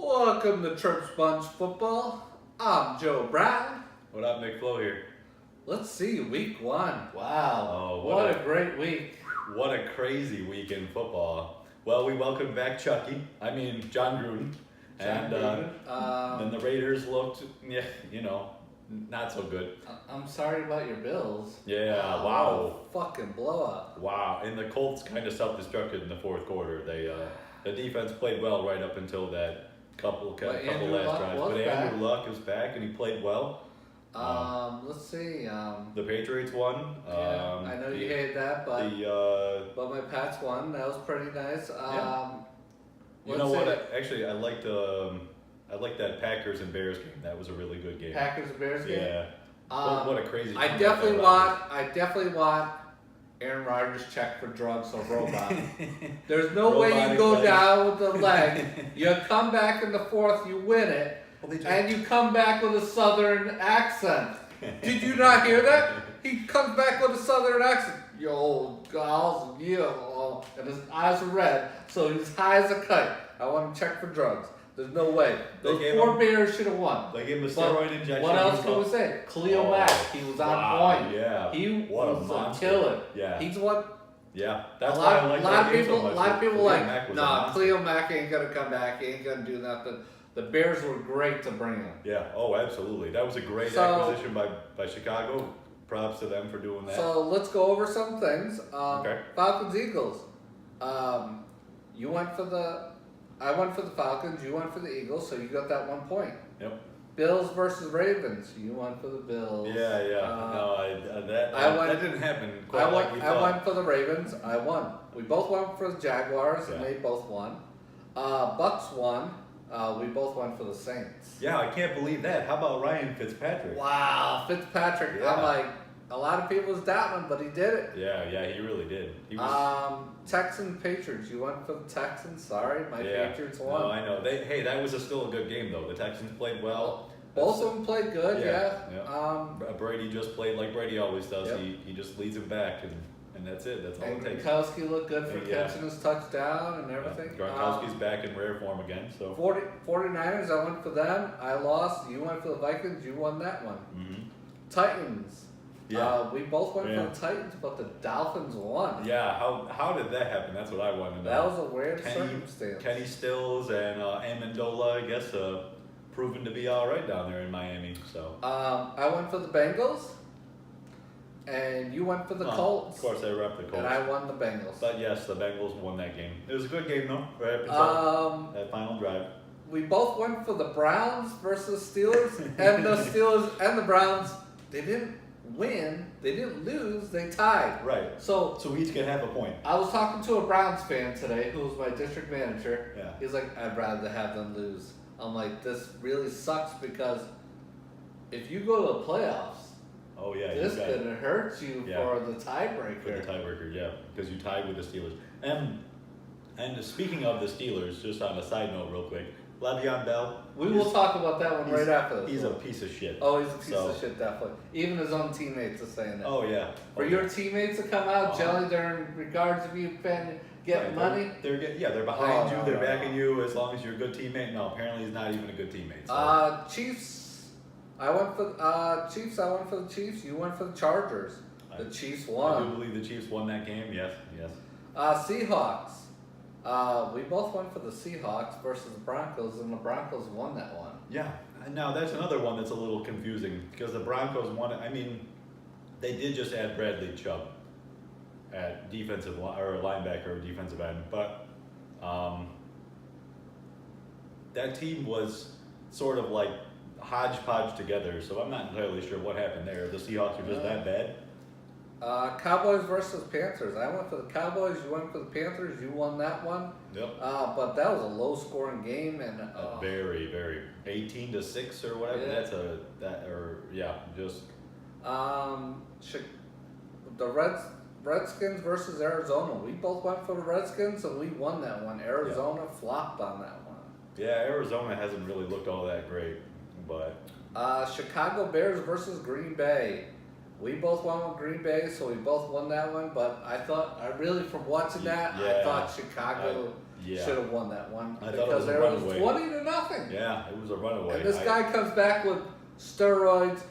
Welcome to Church Bunch Football. I'm Joe Brown. What up, McFlow here? Let's see, week one. Wow. Oh, what a great week. What a crazy week in football. Well, we welcome back John Gruden. And then the Raiders looked, not so good. I'm sorry about your Bills. Yeah, wow. Fucking blowout. Wow, and the Colts kind of self-destructed in the fourth quarter. The defense played well right up until that couple last drives. But Andrew Luck is back and he played well. Let's see. The Patriots won. Yeah, I know you hate that, but my Pats won. That was pretty nice. You know what? Actually, I liked that Packers and Bears game. That was a really good game. Packers and Bears game. Yeah. What a crazy. I definitely want Aaron Rodgers checked for drugs or robot. There's no way you go down with the leg. You come back in the fourth, you win it, and you come back with a southern accent. Did you not hear that? He comes back with a southern accent. Yo, gals, yeah, and his eyes are red, so he's high as a kite. I want him checked for drugs. There's no way. Those poor Bears should have won. They gave him a steroid injection. What else can we say? Khalil Mack, he was on point. Yeah. He what was a monster. killer. Yeah. He's what? Yeah. That's why I like that game so much. A lot of people like, nah, Khalil Mack ain't gonna come back. He ain't gonna do nothing. The Bears were great to bring him. Yeah. Oh, absolutely. That was a great acquisition by Chicago. Props to them for doing that. So let's go over some things. Okay. Falcons Eagles. You went for the. I went for the Falcons. You went for the Eagles. So you got that 1 point. Yep. Bills versus Ravens. You went for the Bills. Yeah. That didn't happen quite like we thought. I went for the Ravens. I won. We both went for the Jaguars, and Yeah. they both won. Bucks won. We both went for the Saints. Yeah, I can't believe that. How about Ryan Fitzpatrick? Wow, Fitzpatrick. Yeah. I'm like, a lot of people was doubting him, but he did it. Yeah, he really did. He was. Texans Patriots. You went for the Texans. Sorry, my Patriots won. No, I know. That was still a good game though. The Texans played well. Both of them played good. Yeah. Brady just played like Brady always does. Yep. He just leads him back and that's it. That's all And it takes. Gronkowski looked good for catching his touchdown and everything. Gronkowski's back in rare form again. So 49ers, I went for them. I lost. You went for the Vikings. You won that one. Mm-hmm. Titans. Yeah. We both went for the Titans, but the Dolphins won. Yeah. How did that happen? That's what I want to know. That was a weird circumstance. Kenny Stills and Amendola, I guess, proven to be all right down there in Miami. So. I went for the Bengals. And you went for the Colts. Of course, I rep the Colts. And I won the Bengals. But yes, the Bengals won that game. It was a good game, though, right up until that final drive. We both went for the Browns versus Steelers. And the Steelers and the Browns, they didn't win. They didn't lose. They tied. Right. So we each get half a point. I was talking to a Browns fan today who was my district manager. Yeah. He's like, I'd rather have them lose. I'm like, this really sucks because if you go to the playoffs, oh yeah, this could hurt you for the tiebreaker. For the tiebreaker, yeah, because you tied with the Steelers. And speaking of the Steelers, just on a side note, real quick, Le'Veon Bell. We will talk about that one right after this. He's a piece of shit. Oh, he's a piece of shit, definitely. Even his own teammates are saying that. Oh yeah. For your teammates to come out, Jelly, they're in regards of you getting money. They're behind you. They're backing you as long as you're a good teammate. No, apparently he's not even a good teammate. So. Chiefs. I went for Chiefs. I went for the Chiefs. You went for the Chargers. The Chiefs won. I do believe the Chiefs won that game. Yes. Seahawks. We both went for the Seahawks versus the Broncos, and the Broncos won that one. Yeah. Now that's another one that's a little confusing because the Broncos won it. I mean, they did just add Bradley Chubb at defensive or linebacker or defensive end, but that team was sort of like hodgepodge together, so I'm not entirely sure what happened there. The Seahawks are just that bad. Cowboys versus Panthers. I went for the Cowboys. You went for the Panthers. You won that one. Yep. But that was a low-scoring game and very, very 18-6 or whatever. Yeah. Just. The Redskins versus Arizona. We both went for the Redskins, and we won that one. Arizona flopped on that one. Yeah, Arizona hasn't really looked all that great, but. Chicago Bears versus Green Bay. We both went with Green Bay, so we both won that one. But I really, from watching that, I thought Chicago Yeah. should have won that one I thought it because was a there was runaway. 20-0. Yeah, it was a runaway. And this guy comes back with steroids.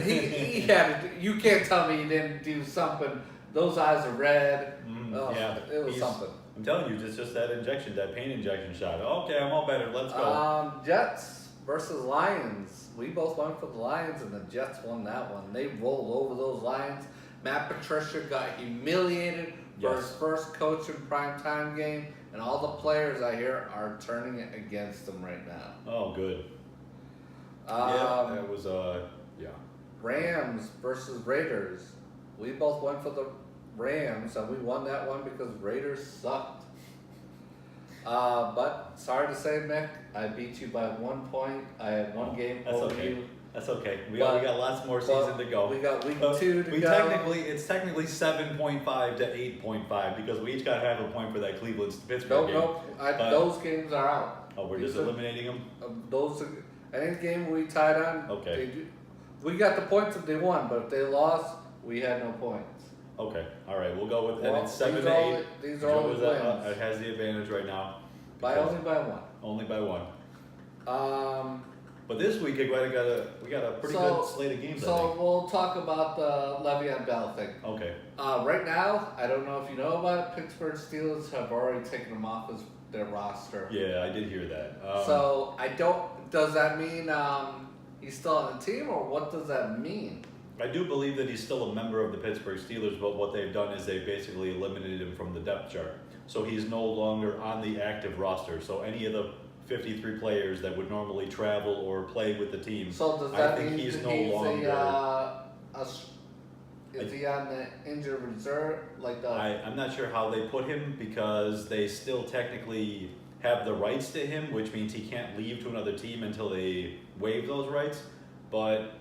He had to, you can't tell me he didn't do something. Those eyes are red. Yeah, It was something. I'm telling you, it's just that injection, that pain injection shot. Okay, I'm all better. Let's go. Jets versus Lions. We both went for the Lions, and the Jets won that one. They rolled over those Lions. Matt Patricia got humiliated for his first coach in primetime game, and all the players I hear are turning it against him right now. Oh, good. Um, that was yeah. Rams versus Raiders. We both went for the Rams, and we won that one because Raiders sucked. But sorry to say, Mick, I beat you by 1 point. I had one game That's over okay. you. That's okay. We got lots more season to go. We got week 2 to go. It's technically 7.5 to 8.5 because we each got half a point for that Cleveland Pittsburgh game. Nope. Those games are out. Oh, we're just eliminating them. Any game we tied on. Okay. We got the points if they won, but if they lost, we had no points. Okay. All right. We'll go with and Well, it's 7 these to are 8. all- these are all Joe wins. has the advantage right now. Only by one. Only by one. Um, But this week we got a pretty good slate of games. I So think. we'll talk about the Le'Veon Bell thing. Okay. Right now, I don't know if you know about it, Pittsburgh Steelers have already taken him off their roster. Yeah, I did hear that. So I don't. Does that mean he's still on the team, or what does that mean? I do believe that he's still a member of the Pittsburgh Steelers, but what they've done is they basically eliminated him from the depth chart. So he's no longer on the active roster. So any of the 53 players that would normally travel or play with the team, So does that I think mean he's that no longer. Is he on the injured reserve? I'm not sure how they put him because they still technically have the rights to him, which means he can't leave to another team until they waive those rights. But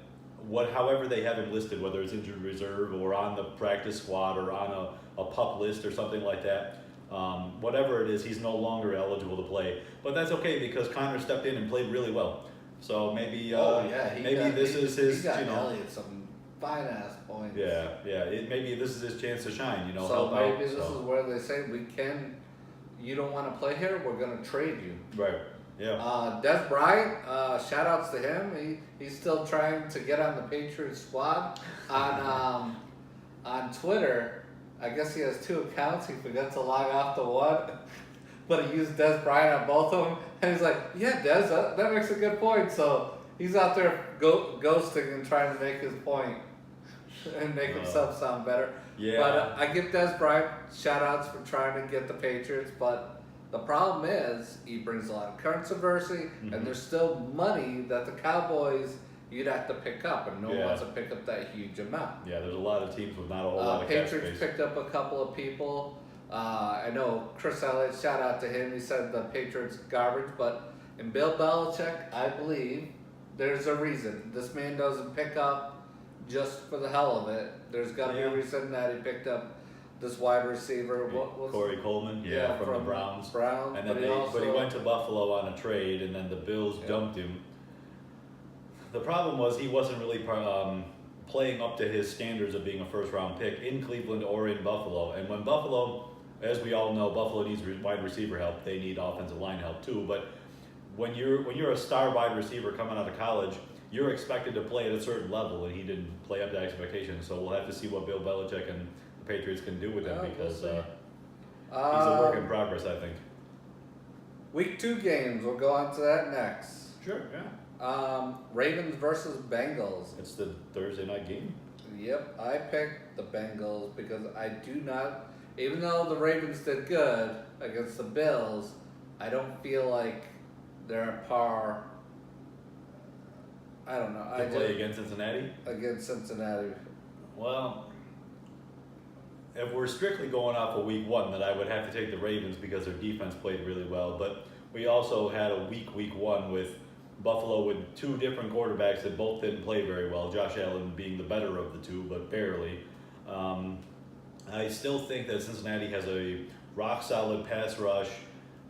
however they have him listed, whether it's injured reserve or on the practice squad or on a pup list or something like that, whatever it is, he's no longer eligible to play. But that's okay because Connor stepped in and played really well. So maybe this is his. He got Elliott some fine ass points. Yeah. Maybe this is his chance to shine. So help maybe out, this is where they say you don't want to play here, we're gonna trade you. Right. Yeah. Des Bryant, shout outs to him. He's still trying to get on the Patriots squad. On Twitter, I guess he has 2 accounts. He forgot to log off to one, but he used Des Bryant on both of them. And he's like, yeah, Des, that makes a good point. So he's out there ghosting and trying to make his point and make himself sound better. Yeah. But I give Des Bryant shout outs for trying to get the Patriots, but the problem is he brings a lot of controversy, and there's still money that the Cowboys you'd have to pick up, and no one wants to pick up that huge amount. Yeah, there's a lot of teams with not a whole lot of cap Patriots space. picked up a couple of people. I know Chris Elliott, shout out to him. He said the Patriots garbage, but in Bill Belichick, I believe there's a reason. This man doesn't pick up just for the hell of it. There's got to be a reason that he picked up this wide receiver. What was Corey Coleman? from the Browns. And And then but he went to Buffalo on a trade, and then the Bills dumped him. The problem was he wasn't really playing up to his standards of being a first-round pick in Cleveland or in Buffalo. And when Buffalo, as we all know, Buffalo needs wide receiver help. They need offensive line help too. But when you're a star wide receiver coming out of college, you're expected to play at a certain level, and he didn't play up to expectations. So we'll have to see what Bill Belichick and the Patriots can do with him because he's a work in progress, I think. Week 2 games. We'll go on to that next. Sure, yeah. Ravens versus Bengals. It's the Thursday night game. Yep, I picked the Bengals because I do not, even though the Ravens did good against the Bills, I don't feel like they're at par. I don't know. To play against Cincinnati? Against Cincinnati. Well, if we're strictly going off of week 1, then I would have to take the Ravens because their defense played really well. But we also had a week 1 with Buffalo with 2 different quarterbacks that both didn't play very well. Josh Allen being the better of the 2, but barely. I still think that Cincinnati has a rock-solid pass rush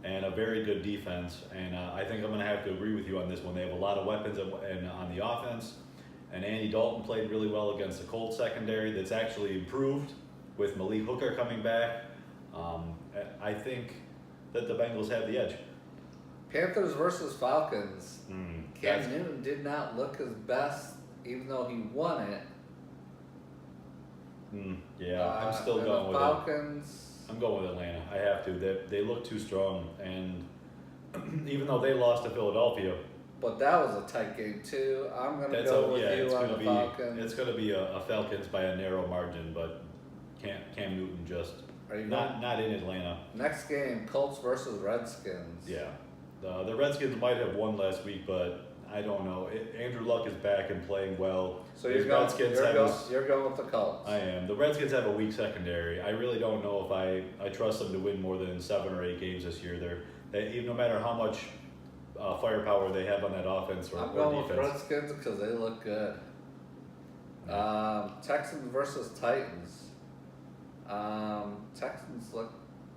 and a very good defense, and I think I'm going to have to agree with you on this one. They have a lot of weapons on the offense, and Andy Dalton played really well against the Colts secondary that's actually improved with Malik Hooker coming back. I think that the Bengals have the edge. Panthers versus Falcons. Cam That's- Newton did not look his best, even though he won it. Yeah, I'm still and going the with it. Falcons. I'm going with Atlanta. I have to. They look too strong, and even though they lost to Philadelphia, But that was a tight game too. I'm gonna that's go with it's you on gonna the be Falcons. it's gonna be a Falcons by a narrow margin, but Cam Newton just Are you not in Atlanta. Next game, Colts versus Redskins. Yeah, the Redskins might have won last week, but I don't know. Andrew Luck is back and playing well. So His you're going, Redskins you're, have go, a- you're going with the Colts. I am. The Redskins have a weak secondary. I really don't know if I trust them to win more than 7 or 8 games this year. Even no matter how much firepower they have on that offense or I'm going with defense. Redskins because they look good. Texans versus Titans. Texans look,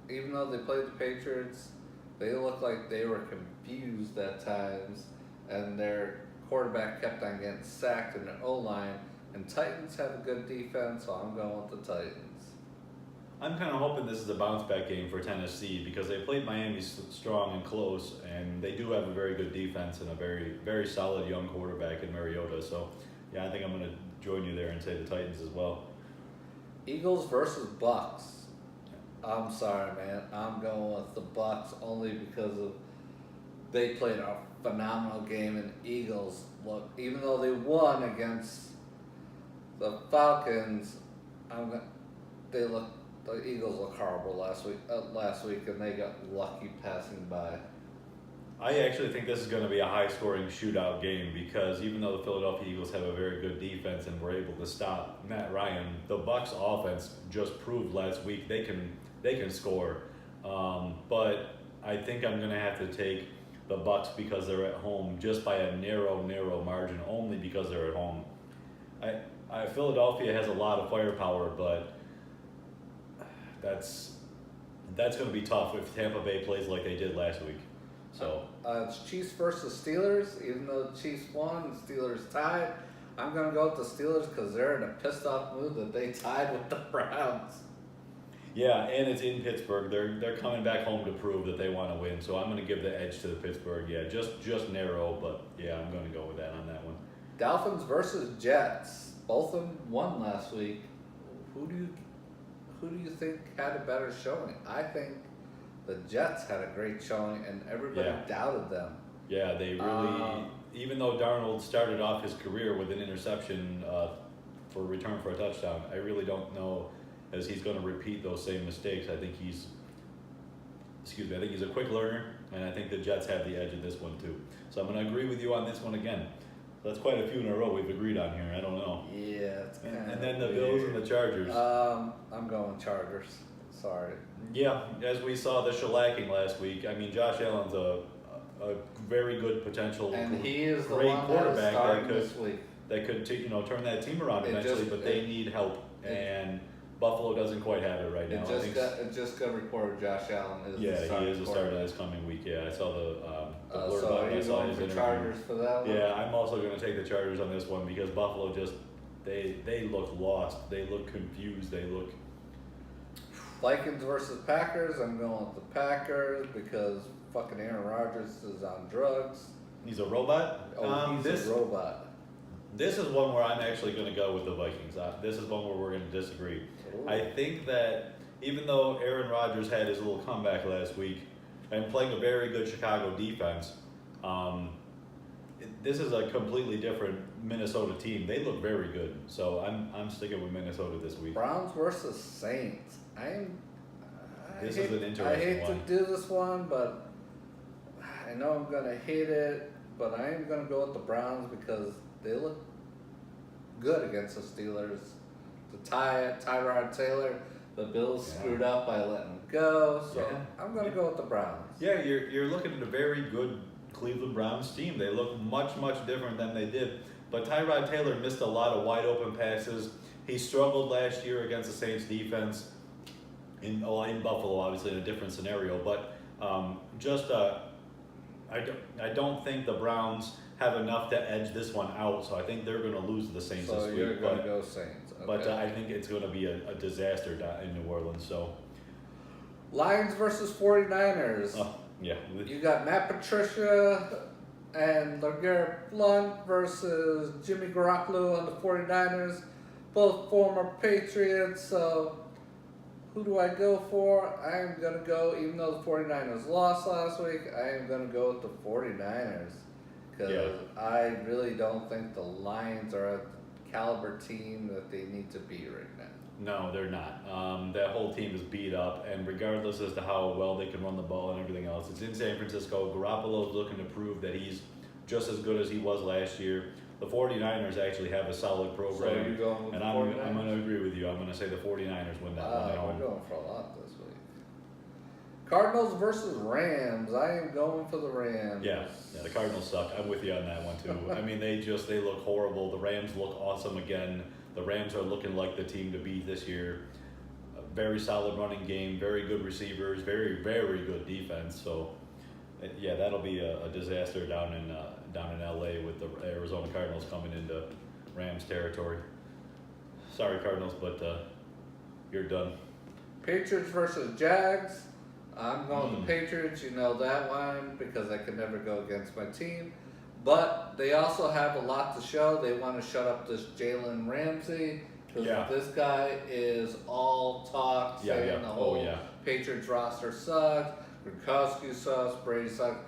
even though they played the Patriots, they look like they were confused at times, and their quarterback kept on getting sacked in their O-line. And Titans have a good defense, so I'm going with the Titans. I'm kind of hoping this is a bounce back game for Tennessee because they played Miami strong and close, and they do have a very good defense and a very, very solid young quarterback in Mariota. So, yeah, I think I'm going to join you there and say the Titans as well. Eagles versus Bucks. I'm sorry, man. I'm going with the Bucks only because of they played a phenomenal game, and Eagles look, even though they won against the Falcons, the Eagles look horrible last week, and they got lucky passing by. I actually think this is going to be a high-scoring shootout game because even though the Philadelphia Eagles have a very good defense and were able to stop Matt Ryan, the Bucs offense just proved last week they can score. But I think I'm going to have to take the Bucs because they're at home just by a narrow margin, only because they're at home. Philadelphia has a lot of firepower, but that's going to be tough if Tampa Bay plays like they did last week. So it's Chiefs versus Steelers. Even though the Chiefs won, the Steelers tied. I'm gonna go with the Steelers because they're in a pissed off mood that they tied with the Browns. yeah, and it's in Pittsburgh. They're coming back home to prove that they want to win. So I'm going to give the edge to the Pittsburgh. Yeah, just narrow, but yeah, I'm going to go with that on that one. Dolphins versus Jets. Both of them won last week. Who do you think had a better showing? I think the Jets had a great showing, and everybody doubted them. Yeah, they really. Even though Darnold started off his career with an interception for a return for a touchdown, I really don't know as he's going to repeat those same mistakes. I think he's a quick learner, and I think the Jets have the edge in this one too. So I'm going to agree with you on this one again. That's quite a few in a row we've agreed on here. I don't know. Yeah, it's kind of. And then the Bills and the Chargers. I'm going Chargers. Sorry. Yeah, as we saw the shellacking last week. I mean, Josh Allen's a very good potential, And he is the great one that is quarterback starting this week. that could turn that team around It eventually. just- But they need help, and Buffalo doesn't quite have it right now. It just got reported Josh Allen is yeah, the he starting is the starter quarterback. this coming week. Yeah, I saw the blurb So on are it. I you saw going his for interview. Chargers for that one? Yeah, I'm also going to take the Chargers on this one because Buffalo just they look lost. They look confused. They look. Vikings versus Packers. I'm going with the Packers because fucking Aaron Rodgers is on drugs. He's a robot. He's a robot. This is one where I'm actually going to go with the Vikings. This is one where we're going to disagree. Ooh. I think that even though Aaron Rodgers had his little comeback last week and playing a very good Chicago defense, this is a completely different Minnesota team. They look very good, so I'm sticking with Minnesota this week. Browns versus Saints. I This hate, is an interesting I hate one. to do this one, but I know I'm gonna hate it. But I am gonna go with the Browns because they look good against the Steelers. To Tyrod Taylor, the Bills screwed up by letting him go. So I'm gonna go with the Browns. Yeah, you're looking at a very good Cleveland Browns team. They look much different than they did. But Tyrod Taylor missed a lot of wide open passes. He struggled last year against the Saints defense in Buffalo, obviously in a different scenario. But I don't think the Browns have enough to edge this one out. So I think they're going to lose to the Saints So this you're week. gonna go Saints. Okay. But I think it's going to be a disaster in New Orleans. So Lions versus 49ers. Oh, yeah. You got Matt Patricia and LeGarrette Blount versus Jimmy Garoppolo on the 49ers. Both former Patriots, so who do I go for? I am going to go, even though the 49ers lost last week, I am going to go with the 49ers. Because I really don't think the Lions are a caliber team that they need to be right now. No, they're not. That whole team is beat up, and regardless as to how well they can run the ball and everything else, it's in San Francisco. Garoppolo is looking to prove that he's just as good as he was last year. The 49ers actually have a solid program. So you're going with and the I'm 49ers? going to agree with you. I'm going to say the 49ers win that one at home. We're going for a lot this week. Cardinals versus Rams. I am going for the Rams. Yeah, the Cardinals suck. I'm with you on that one too. I mean, they look horrible. The Rams look awesome again. The Rams are looking like the team to beat this year. A very solid running game, very good receivers, very, very good defense. So, yeah, that'll be a disaster down in LA with the Arizona Cardinals coming into Rams territory. Sorry, Cardinals, but you're done. Patriots versus Jags. I'm going with the Patriots. You know that one because I could never go against my team. But they also have a lot to show. They want to shut up this Jalen Ramsey because this guy is all talk, saying the whole Patriots roster sucks, Gronkowski sucks, Brady sucks.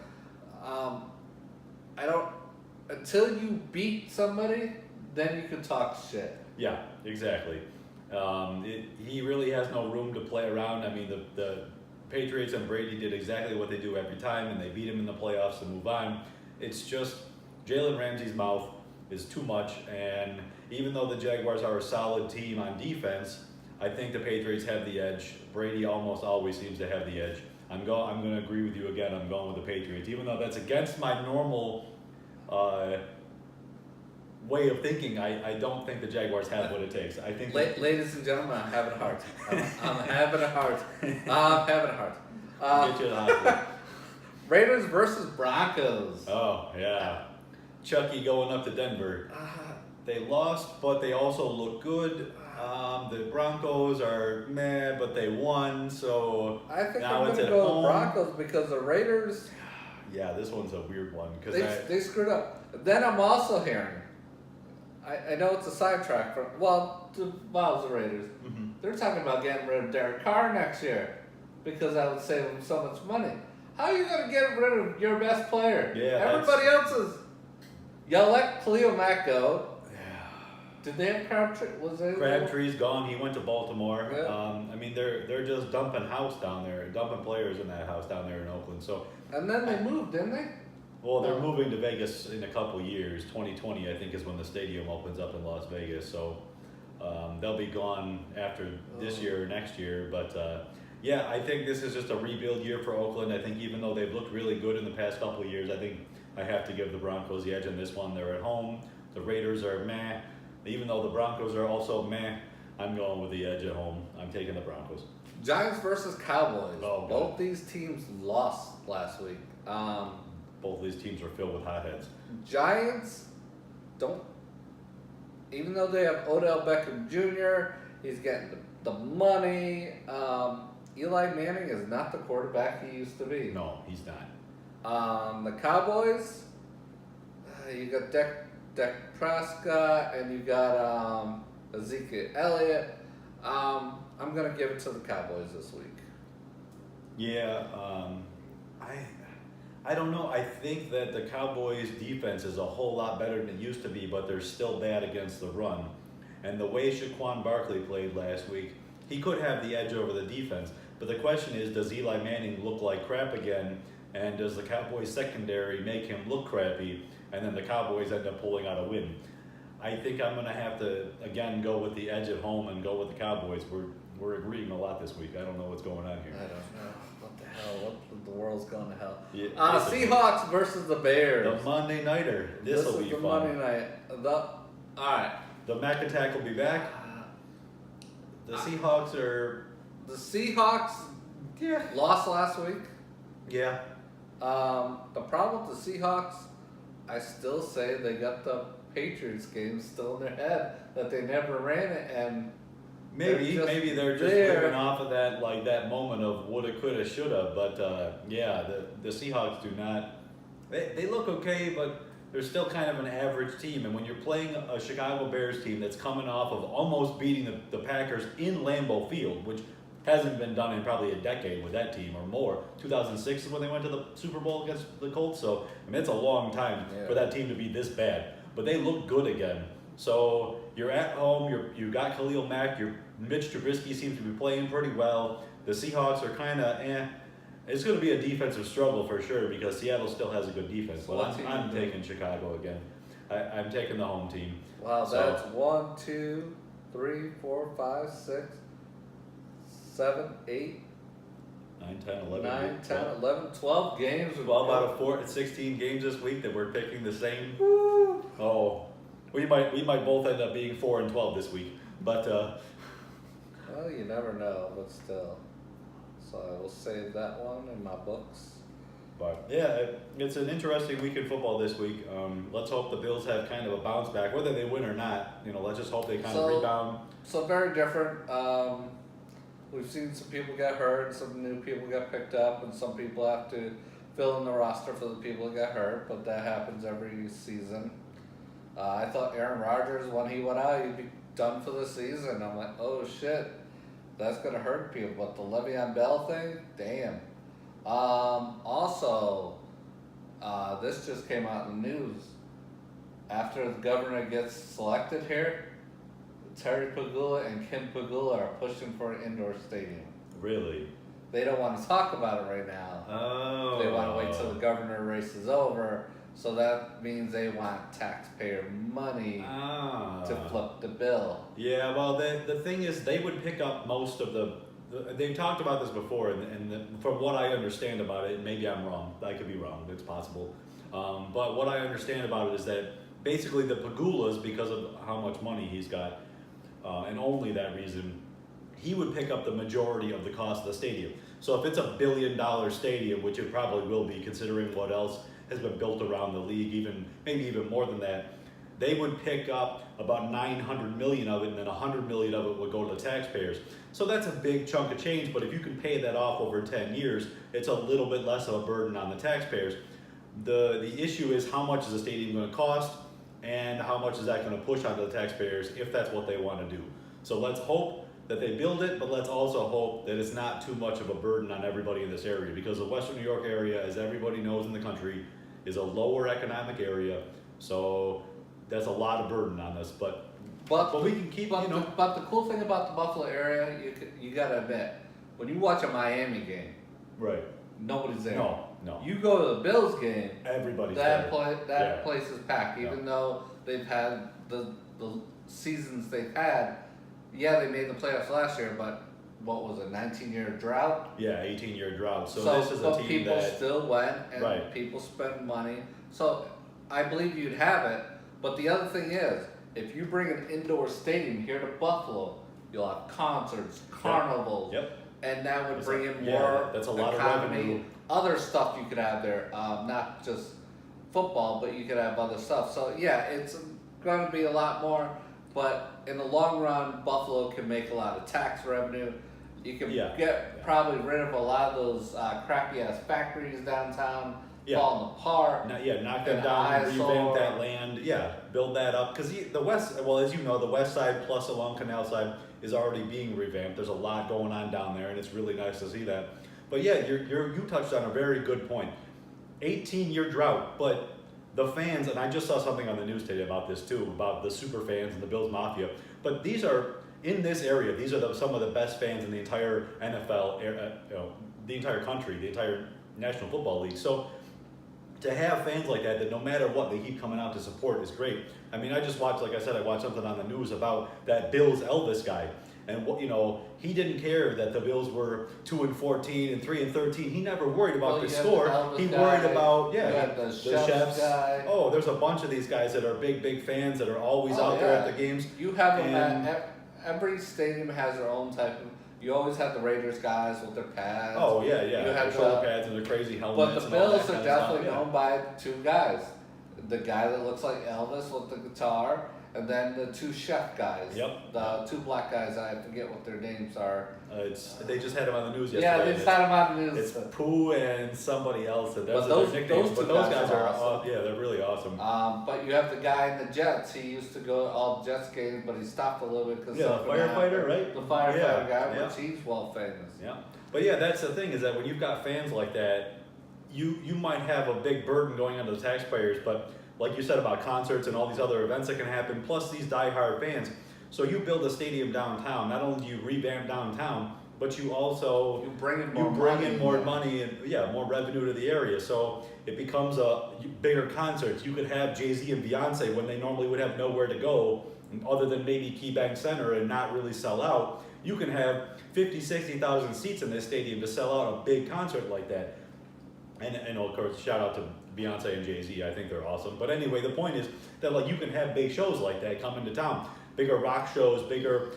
Until you beat somebody, then you can talk shit. Yeah, exactly. He really has no room to play around. I mean, the Patriots and Brady did exactly what they do every time, and they beat him in the playoffs to move on. It's just Jalen Ramsey's mouth is too much, and even though the Jaguars are a solid team on defense, I think the Patriots have the edge. Brady almost always seems to have the edge. I'm going to agree with you again. I'm going with the Patriots, even though that's against my normal way of thinking. I don't think the Jaguars have what it takes. I think. Ladies and gentlemen, I'm having a heart. I'm having a heart. I'm having a heart. Get you the hospital. Raiders versus Broncos. Oh, yeah. Chucky going up to Denver. They lost, but they also look good. The Broncos are meh, but they won, so I think now I'm it's going to at go home. with Broncos because the Raiders, Yeah, this one's a weird one. they screwed up. Then I'm also hearing, I know it's a sidetrack, the Raiders. Mm-hmm. They're talking about getting rid of Derek Carr next year because that would save them so much money. How are you going to get rid of your best player? Yeah, everybody else is. You let Khalil Mack go. Yeah. Did they have Crabtree? Crabtree's gone. He went to Baltimore. Yeah. I mean, they're just dumping players in that house down there in Oakland. So. And then they moved, didn't they? Well, they're moving to Vegas in a couple years. 2020, I think, is when the stadium opens up in Las Vegas. So they'll be gone after this year or next year. But yeah, I think this is just a rebuild year for Oakland. I think even though they've looked really good in the past couple of years, I think I have to give the Broncos the edge on this one. They're at home. The Raiders are meh. Even though the Broncos are also meh, I'm going with the edge at home. I'm taking the Broncos. Giants versus Cowboys. Oh, both these teams lost last week. Both of these teams are filled with hotheads. Giants don't, even though they have Odell Beckham Jr., he's getting the money. Eli Manning is not the quarterback he used to be. No, he's not. The Cowboys, you got Dak Prescott and you got Ezekiel Elliott. I'm going to give it to the Cowboys this week. Yeah, I don't know. I think that the Cowboys' defense is a whole lot better than it used to be, but they're still bad against the run. And the way Saquon Barkley played last week, he could have the edge over the defense. But the question is, does Eli Manning look like crap again? And does the Cowboys' secondary make him look crappy? And then the Cowboys end up pulling out a win. I think I'm going to have to, again, go with the edge at home and go with the Cowboys. We're agreeing a lot this week. I don't know what's going on here. I don't know. What the hell? What the world's going to hell? Yeah, Seahawks versus the Bears. The Monday Nighter. This will be the fun. Monday night. All right. The Mac Attack will be back. The Seahawks are... The Seahawks lost last week. Yeah. The problem with the Seahawks, I still say they got the Patriots game still in their head, that they never ran it, and Maybe just they're just there. living off of that, like that moment of woulda, coulda, shoulda. But yeah, the Seahawks do not. They look okay, but they're still kind of an average team. And when you're playing a Chicago Bears team that's coming off of almost beating the Packers in Lambeau Field, which hasn't been done in probably a decade with that team or more. 2006 is when they went to the Super Bowl against the Colts. So I mean, it's a long time for that team to be this bad. But they look good again. So you're at home. You got Khalil Mack. Your Mitch Trubisky seems to be playing pretty well. The Seahawks are kind of It's going to be a defensive struggle for sure because Seattle still has a good defense. So But I'm taking Chicago again. I'm taking the home team. Wow, So- that's 1, 2, 3, 4, 5, 6, 7, 8, 9, 10, 11. 9, 10, 11, 12 games. with- 12 out of 16 games this week that we're picking the same. Woo. Oh, we might both end up being 4 and 12 this week. But Well, you never know, but still. So I will save that one in my books. But yeah, it's an interesting week in football this week. Let's hope the Bills have kind of a bounce back, whether they win or not. Let's just hope they kind of rebound. So very different. We've seen some people get hurt, some new people get picked up, and some people have to fill in the roster for the people that got hurt. But that happens every season. I thought Aaron Rodgers, when he went out, he'd be done for the season. I'm like, oh shit, that's gonna hurt people. But the Le'Veon Bell thing, damn. Also, this just came out in the news. After the governor gets selected here, Terry Pagula and Kim Pagula are pushing for an indoor stadium. Really? They don't want to talk about it right now. Oh. They want to wait till the governor race is over. So that means they want taxpayer money to flip the bill. Yeah, well, the thing is, they would pick up most of they've talked about this before, and from what I understand about it, maybe I'm wrong, I could be wrong, it's possible. But what I understand about it is that basically the Pagulas, because of how much money he's got, and only that reason, he would pick up the majority of the cost of the stadium. So if it's $1 billion stadium, which it probably will be, considering what else has been built around the league, maybe even more than that, they would pick up about 900 million of it, and then 100 million of it would go to the taxpayers. So that's a big chunk of change, but if you can pay that off over 10 years, it's a little bit less of a burden on the taxpayers. The issue is, how much is the stadium going to cost, and how much is that going to push onto the taxpayers if that's what they want to do. So let's hope that they build it, but let's also hope that it's not too much of a burden on everybody in this area, because the Western New York area, as everybody knows in the country, is a lower economic area. So that's a lot of burden on us, but we can keep, But the cool thing about the Buffalo area, you gotta admit, when you watch a Miami game, right? nobody's there. No. You go to the Bills game, Everybody's that there. place is packed. Even though they've had the seasons they've had, yeah, they made the playoffs last year, but what was it, 19-year drought? Yeah, 18-year drought. So this is a but team people that still went, and Right. people spend money. So I believe you'd have it. But the other thing is, if you bring an indoor stadium here to Buffalo, you'll have concerts, carnivals, and that would bring in more that's a lot economy, of revenue. other stuff you could have there, not just football, but you could have other stuff. So yeah, it's going to be a lot more, but in the long run, Buffalo can make a lot of tax revenue. You can get probably rid of a lot of those crappy ass factories downtown, falling apart. Knock them down, revamp that land, build that up. Because the west, well, as you know, the west side plus along Canal Side is already being revamped. There's a lot going on down there, and it's really nice to see that. But yeah, you touched on a very good point. 18-year drought, but the fans, and I just saw something on the news today about this too, about the super fans and the Bills Mafia. But these are, in this area, these are some of the best fans in the entire NFL, the entire country, the entire National Football League. So to have fans like that no matter what, they keep coming out to support is great. I mean, I just watched, like I said, I watched something on the news about that Bills Elvis guy. And he didn't care that the Bills were 2-14 and 3-13. He never worried about the score. He worried about the chefs guy. Oh, there's a bunch of these guys that are big fans that are always out there at the games. You have them at every stadium has their own type of. You always have the Raiders guys with their pads. Oh yeah. You their have shoulder pads and their crazy helmets. But the Bills are definitely known by two guys. The guy that looks like Elvis with the guitar, and then the two chef guys. Yep. The two black guys, I forget what their names are. They just had him on the news yesterday. Yeah, they just had them on the news. It's Pooh and somebody else. And those But are their nicknames. those But two those guys guys are are awesome. yeah, they're really awesome. But you have the guy in the Jets. He used to go to all Jets games, but he stopped a little bit because Yeah, the firefighter, right? The firefighter Yeah, guy, yeah. which he's well famous. Yeah, but yeah, that's the thing is that when you've got fans like that, you might have a big burden going onto the taxpayers, but like you said about concerts and all these other events that can happen, plus these diehard fans. So you build a stadium downtown. Not only do you revamp downtown, but you also You bring in you more bring money. in more money and more revenue to the area. So it becomes a bigger concerts. You could have Jay-Z and Beyonce when they normally would have nowhere to go other than maybe KeyBank Center and not really sell out. You can have 50, 60,000 seats in this stadium to sell out a big concert like that. And of course, shout out to Beyonce and Jay-Z. I think they're awesome. But anyway, the point is that like you can have big shows like that come into town, bigger rock shows, bigger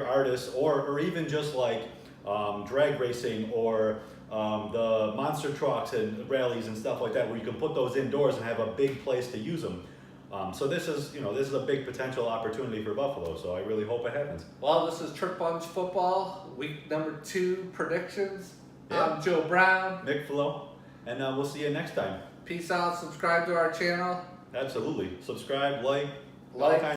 artists, or even just like drag racing or the monster trucks and rallies and stuff like that, where you can put those indoors and have a big place to use them. So this is a big potential opportunity for Buffalo. So I really hope it happens. Well, this is Trick Bunch Football, week number 2 predictions. Yeah. I'm Joe Brown. Nick Flo, and we'll see you next time. Peace out. Subscribe to our channel. Absolutely. Subscribe, like, all Like. kinds